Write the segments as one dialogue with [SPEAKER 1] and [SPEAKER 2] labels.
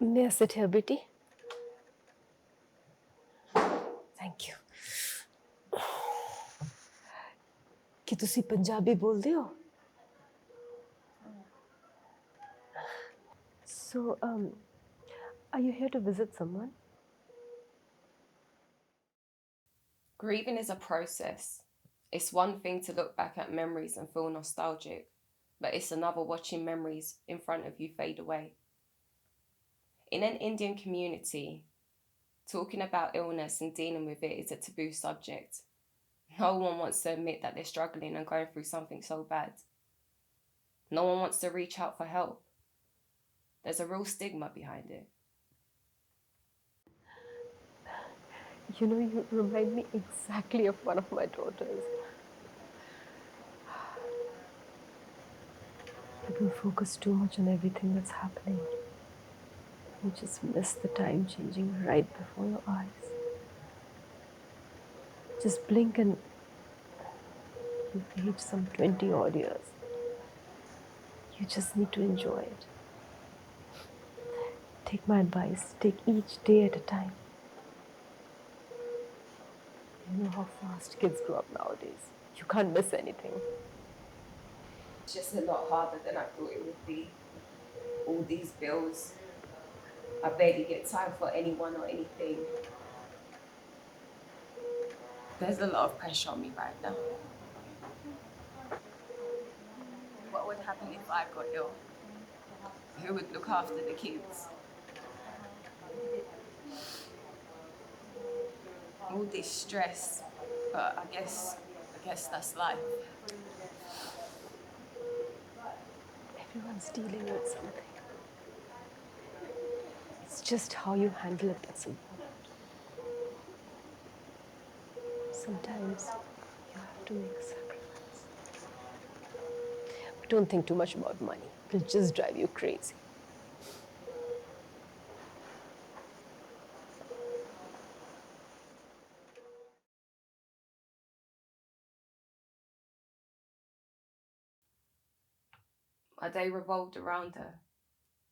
[SPEAKER 1] मैं sit here, बेटी? Thank you. कि तुसी पंजाबी बोलदे हो? So, are you here to visit someone?
[SPEAKER 2] Grieving is a process. It's one thing to look back at memories and feel nostalgic, but it's another watching memories in front of you fade away. In an Indian community, talking about illness and dealing with it is a taboo subject. No one wants to admit that they're struggling and going through something so bad. No one wants to reach out for help. There's a real stigma behind it.
[SPEAKER 1] You know, you remind me exactly of one of my daughters. People focus too much on everything that's happening. You just miss the time changing right before your eyes. Just blink and you've aged some 20 odd years. You just need to enjoy it. Take my advice, take each day at a time. You know how fast kids grow up nowadays. You can't miss anything.
[SPEAKER 2] It's just a lot harder than I thought it would be. All these bills. I barely get time for anyone or anything. There's a lot of pressure on me right now. What would happen if I got ill? Who would look after the kids? All this stress, but I guess that's life.
[SPEAKER 1] Everyone's dealing with something. It's just how you handle it that's important. Sometimes you have to make a sacrifice. But don't think too much about money. It'll just drive you crazy.
[SPEAKER 2] My day revolved around her.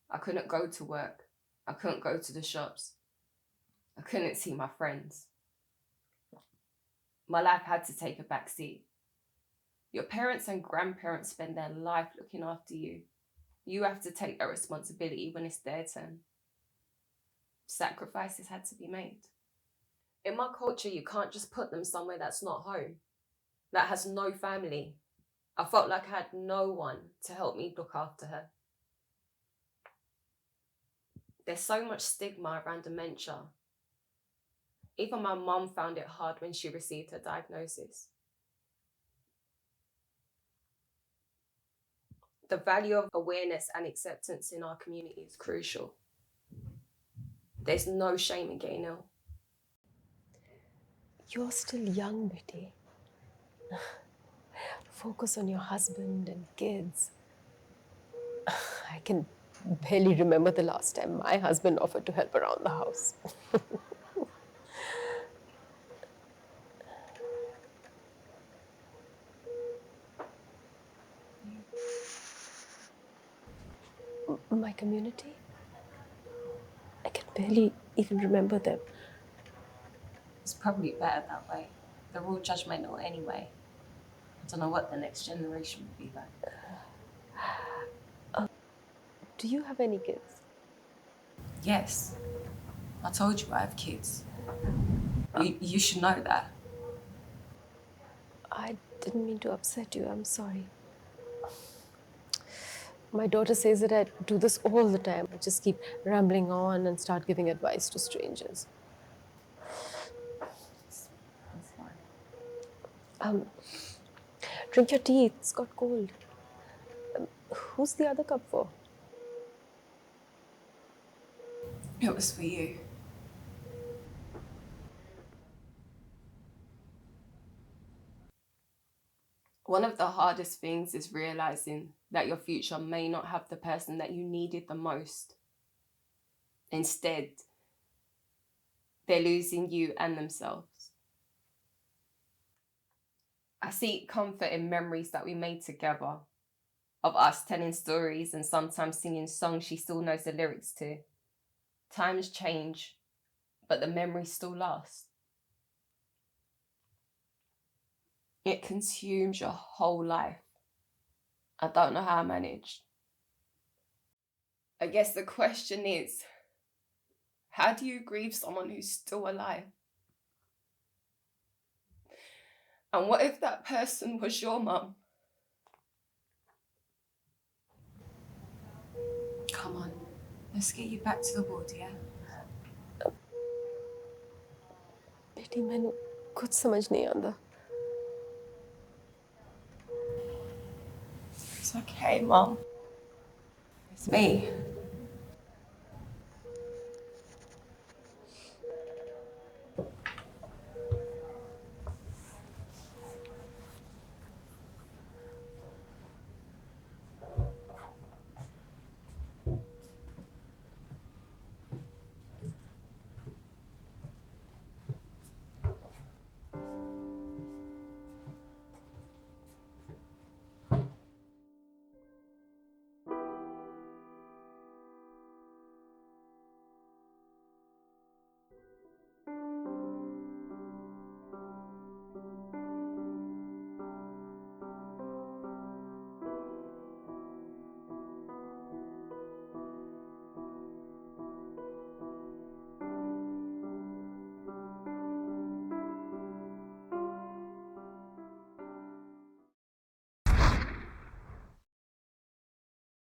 [SPEAKER 2] I couldn't go to work. I couldn't go to the shops. I couldn't see my friends. My life had to take a back seat. Your parents and grandparents spend their life looking after you. You have to take that responsibility when it's their turn. Sacrifices had to be made. In my culture, you can't just put them somewhere that's not home, that has no family. I felt like I had no one to help me look after her. There's so much stigma around dementia. Even my mum found it hard when she received her diagnosis. The value of awareness and acceptance in our community is crucial. There's no shame in getting ill.
[SPEAKER 1] You're still young, Betty. Focus on your husband and kids. I can barely remember the last time my husband offered to help around the house. My community? I can barely even remember them.
[SPEAKER 2] It's probably better that way. They're all judgmental anyway. I don't know what the next generation will be like.
[SPEAKER 1] Do you have any kids?
[SPEAKER 2] Yes, I told you I have kids. You should know that.
[SPEAKER 1] I didn't mean to upset you. I'm sorry. My daughter says that I do this all the time. I just keep rambling on and start giving advice to strangers.
[SPEAKER 2] That's fine.
[SPEAKER 1] Drink your tea. It's got cold. Who's the other cup for?
[SPEAKER 2] It was for you. One of the hardest things is realizing that your future may not have the person that you needed the most. Instead, they're losing you and themselves. I seek comfort in memories that we made together, of us telling stories and sometimes singing songs she still knows the lyrics to. Times change, but the memories still last. It consumes your whole life. I don't know how I managed. I guess the question is, how do you grieve someone who's still alive? And what if that person was your mum? Come on, let's get you back to the ward, yeah?
[SPEAKER 1] बेटी मैंने कुछ समझ नहीं आंदा.
[SPEAKER 2] It's okay, Mum. It's me.